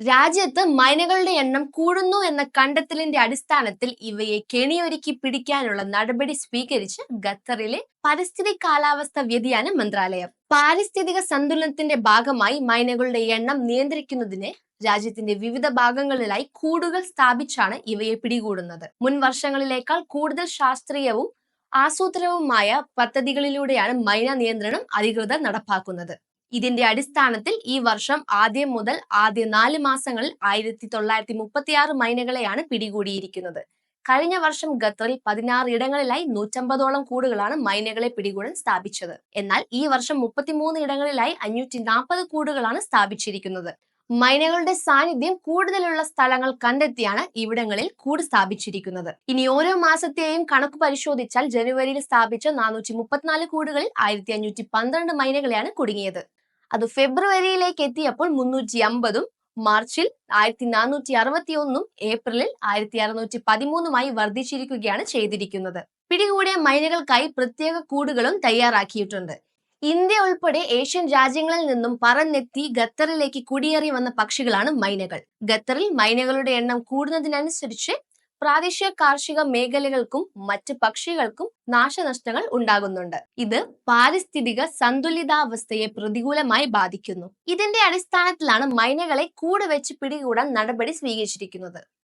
രാജ്യത്ത് മൈനകളുടെ എണ്ണം കൂടുന്നു എന്ന കണ്ടെത്തലിന്റെ അടിസ്ഥാനത്തിൽ ഇവയെ കെണിയൊരുക്കി പിടിക്കാനുള്ള നടപടി സ്വീകരിച്ച് ഖത്തറിലെ പരിസ്ഥിതി കാലാവസ്ഥ വ്യതിയാന മന്ത്രാലയം. പാരിസ്ഥിതിക സന്തുലനത്തിന്റെ ഭാഗമായി മൈനകളുടെ എണ്ണം നിയന്ത്രിക്കുന്നതിന് രാജ്യത്തിന്റെ വിവിധ ഭാഗങ്ങളിലായി കൂടുകൾ സ്ഥാപിച്ചാണ് ഇവയെ പിടികൂടുന്നത്. മുൻ വർഷങ്ങളിലേക്കാൾ കൂടുതൽ ശാസ്ത്രീയവും ആസൂത്രിതവുമായ പദ്ധതികളിലൂടെയാണ് മൈന നിയന്ത്രണം അധികൃതർ നടപ്പാക്കുന്നത്. ഇതിന്റെ അടിസ്ഥാനത്തിൽ ഈ വർഷം ആദ്യം മുതൽ ആദ്യ 4 മാസങ്ങളിൽ 1936 മൈനകളെയാണ് പിടികൂടിയിരിക്കുന്നത്. കഴിഞ്ഞ വർഷം ഖത്തറിൽ 16 ഇടങ്ങളിലായി 150ഓളം കൂടുകളാണ് മൈനകളെ പിടികൂടാൻ സ്ഥാപിച്ചത്. എന്നാൽ ഈ വർഷം 33 ഇടങ്ങളിലായി 540 കൂടുകളാണ് സ്ഥാപിച്ചിരിക്കുന്നത്. മൈനകളുടെ സാന്നിധ്യം കൂടുതലുള്ള സ്ഥലങ്ങൾ കണ്ടെത്തിയാണ് ഇവിടങ്ങളിൽ കൂട് സ്ഥാപിച്ചിരിക്കുന്നത്. ഇനി ഓരോ മാസത്തെയും കണക്ക് പരിശോധിച്ചാൽ ജനുവരിയിൽ സ്ഥാപിച്ച 434 കൂടുകളിൽ 1512 മൈനകളെയാണ് കുടുങ്ങിയത്. അത് ഫെബ്രുവരിയിലേക്ക് എത്തിയപ്പോൾ 350ഉം മാർച്ചിൽ 1461ഉം ഏപ്രിലിൽ 1613 വർദ്ധിച്ചിരിക്കുകയാണ് ചെയ്തിരിക്കുന്നത്. പിടികൂടിയ മൈനകൾക്കായി പ്രത്യേക കൂടുകളും തയ്യാറാക്കിയിട്ടുണ്ട്. ഇന്ത്യ ഉൾപ്പെടെ ഏഷ്യൻ രാജ്യങ്ങളിൽ നിന്നും പറന്നെത്തി ഖത്തറിലേക്ക് കുടിയേറി വന്ന പക്ഷികളാണ് മൈനകൾ. ഖത്തറിൽ മൈനകളുടെ എണ്ണം കൂടുന്നതിനനുസരിച്ച് പ്രാദേശിക കാർഷിക മേഖലകൾക്കും മറ്റ് പക്ഷികൾക്കും നാശനഷ്ടങ്ങൾ ഉണ്ടാകുന്നുണ്ട്. ഇത് പാരിസ്ഥിതിക സന്തുലിതാവസ്ഥയെ പ്രതികൂലമായി ബാധിക്കുന്നു. ഇതിന്റെ അടിസ്ഥാനത്തിലാണ് മൈനകളെ കൂട് വെച്ച് പിടികൂടാൻ നടപടി സ്വീകരിച്ചിരിക്കുന്നത്.